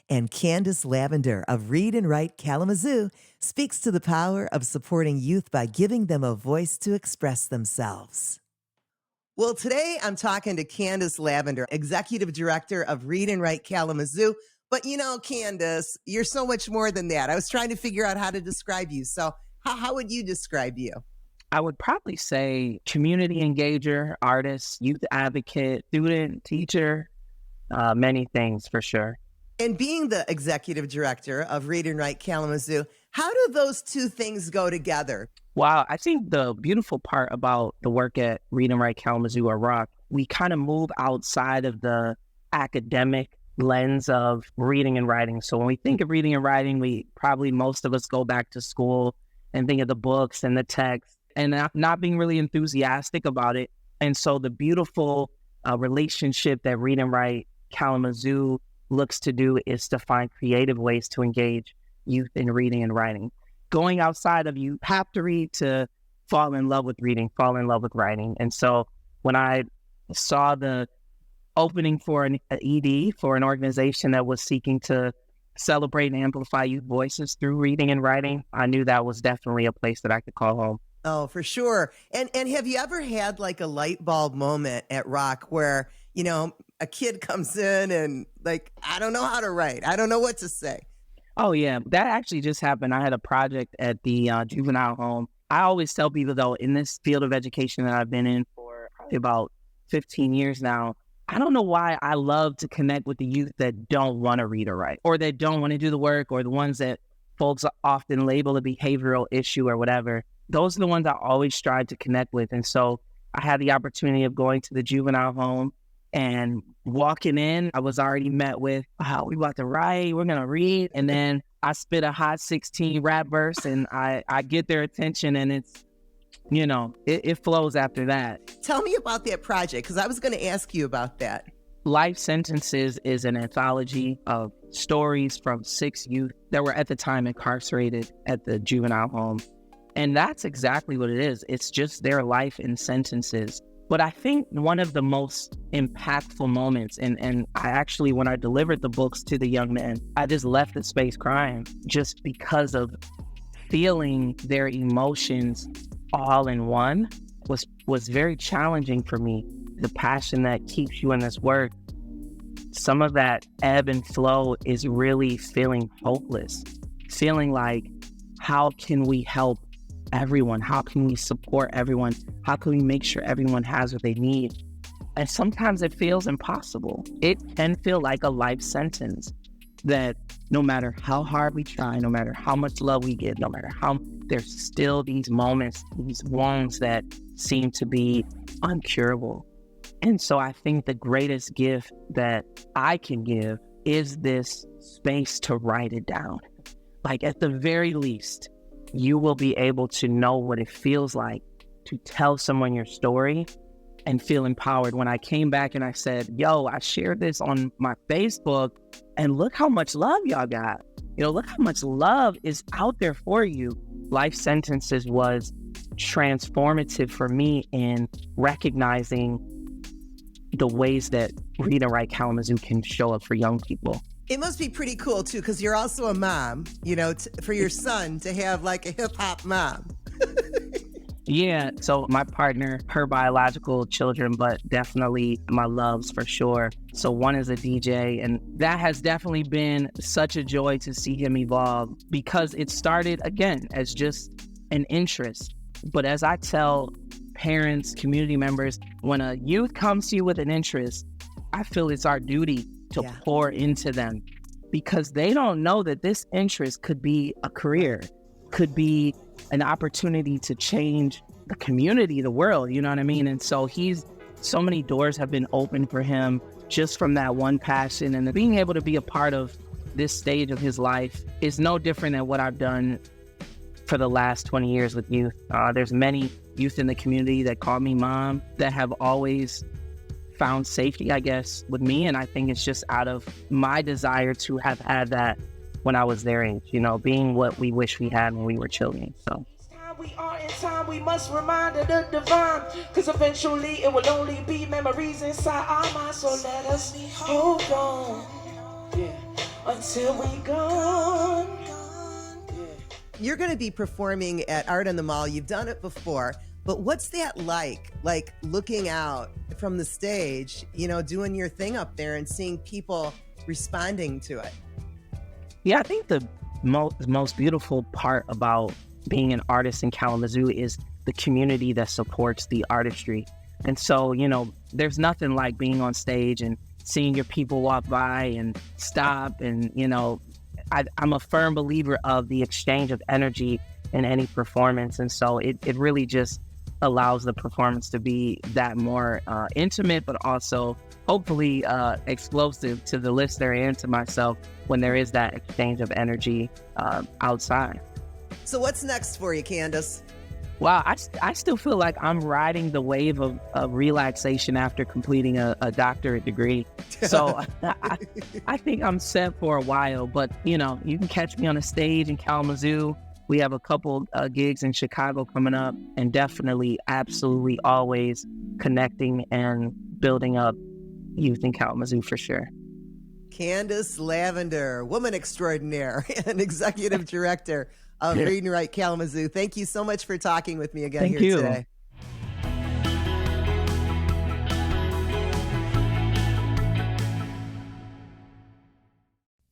And Candace Lavender of Read and Write Kalamazoo speaks to the power of supporting youth by giving them a voice to express themselves. Well, today I'm talking to Candace Lavender, Executive Director of Read and Write Kalamazoo. But you know, Candace, you're so much more than that. I was trying to figure out how to describe you. So how would you describe you? I would probably say community engager, artist, youth advocate, student, teacher, many things for sure. And being the Executive Director of Read and Write Kalamazoo, how do those two things go together? Wow, I think the beautiful part about the work at Read and Write Kalamazoo or ROC, we kind of move outside of the academic lens of reading and writing. So when we think of reading and writing, most of us go back to school and think of the books and the text and not being really enthusiastic about it. And so the beautiful relationship that Read and Write Kalamazoo looks to do is to find creative ways to engage youth in reading and writing. Going outside of you have to read to fall in love with reading, fall in love with writing. And so when I saw the opening for an ED for an organization that was seeking to celebrate and amplify youth voices through reading and writing, I knew that was definitely a place that I could call home. Oh, for sure. And have you ever had like a light bulb moment at ROC where, you know, a kid comes in and like, I don't know how to write. I don't know what to say. Oh, yeah. That actually just happened. I had a project at the juvenile home. I always tell people, though, in this field of education that I've been in for probably about 15 years now, I don't know why I love to connect with the youth that don't want to read or write, or that don't want to do the work, or the ones that folks often label a behavioral issue or whatever. Those are the ones I always strive to connect with. And so I had the opportunity of going to the juvenile home and walking in. I was already met with, we about to write, we're going to read. And then I spit a hot 16 rap verse and I get their attention, and it's, you know, it flows after that. Tell me about that project, because I was going to ask you about that. Life Sentences is an anthology of stories from 6 youth that were at the time incarcerated at the juvenile home. And that's exactly what it is. It's just their life in sentences. But I think one of the most impactful moments, and I actually, when I delivered the books to the young men, I just left the space crying just because of feeling their emotions all in one was very challenging for me. The passion that keeps you in this work, some of that ebb and flow is really feeling hopeless, feeling like, how can we help everyone? How can we support everyone? How can we make sure everyone has what they need? And sometimes it feels impossible. It can feel like a life sentence that no matter how hard we try, no matter how much love we give, no matter how, there's still these moments, these wounds that seem to be uncurable. And so I think the greatest gift that I can give is this space to write it down. Like, at the very least, you will be able to know what it feels like to tell someone your story and feel empowered. When I came back and I said, I shared this on my Facebook, and look how much love y'all got. Look how much love is out there for you. Life Sentences was transformative for me in recognizing the ways that Read and Write Kalamazoo can show up for young people. It must be pretty cool, too, because you're also a mom, for your son to have like a hip hop mom. Yeah, so my partner, her biological children, but definitely my loves for sure. So one is a DJ, and that has definitely been such a joy to see him evolve, because it started, again, as just an interest. But as I tell parents, community members, when a youth comes to you with an interest, I feel it's our duty to pour into them, because they don't know that this interest could be a career, could be an opportunity to change the community, the world, you know what I mean? And so so many doors have been opened for him just from that one passion, and being able to be a part of this stage of his life is no different than what I've done for the last 20 years with youth. There's many youth in the community that call me mom that have always found safety, I guess, with me. And I think it's just out of my desire to have had that when I was their age, being what we wish we had when we were children. So we are in time, we must remind of the divine, because eventually it will only be memories inside our minds. So let us hold on. Yeah. until we gone. You're going to be performing at Art on the Mall. You've done it before, but what's that like? Like looking out from the stage, you know, doing your thing up there and seeing people responding to it. Yeah, I think the most beautiful part about being an artist in Kalamazoo is the community that supports the artistry. And so, you know, there's nothing like being on stage and seeing your people walk by and stop. And, you know, I'm a firm believer of the exchange of energy in any performance. And so it really just allows the performance to be that more intimate, but also hopefully explosive to the listener and to myself when there is that exchange of energy outside. So what's next for you, Kandace? Wow, I still feel like I'm riding the wave of relaxation after completing a doctorate degree. So I think I'm set for a while, but you know, you can catch me on a stage in Kalamazoo. We have a couple gigs in Chicago coming up, and definitely, absolutely always connecting and building up youth in Kalamazoo for sure. Kandace Lavender, woman extraordinaire and executive director of Read and Write Kalamazoo. Thank you so much for talking with me again today.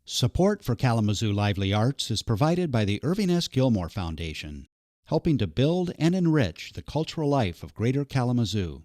Support for Kalamazoo Lively Arts is provided by the Irving S. Gilmore Foundation, helping to build and enrich the cultural life of Greater Kalamazoo.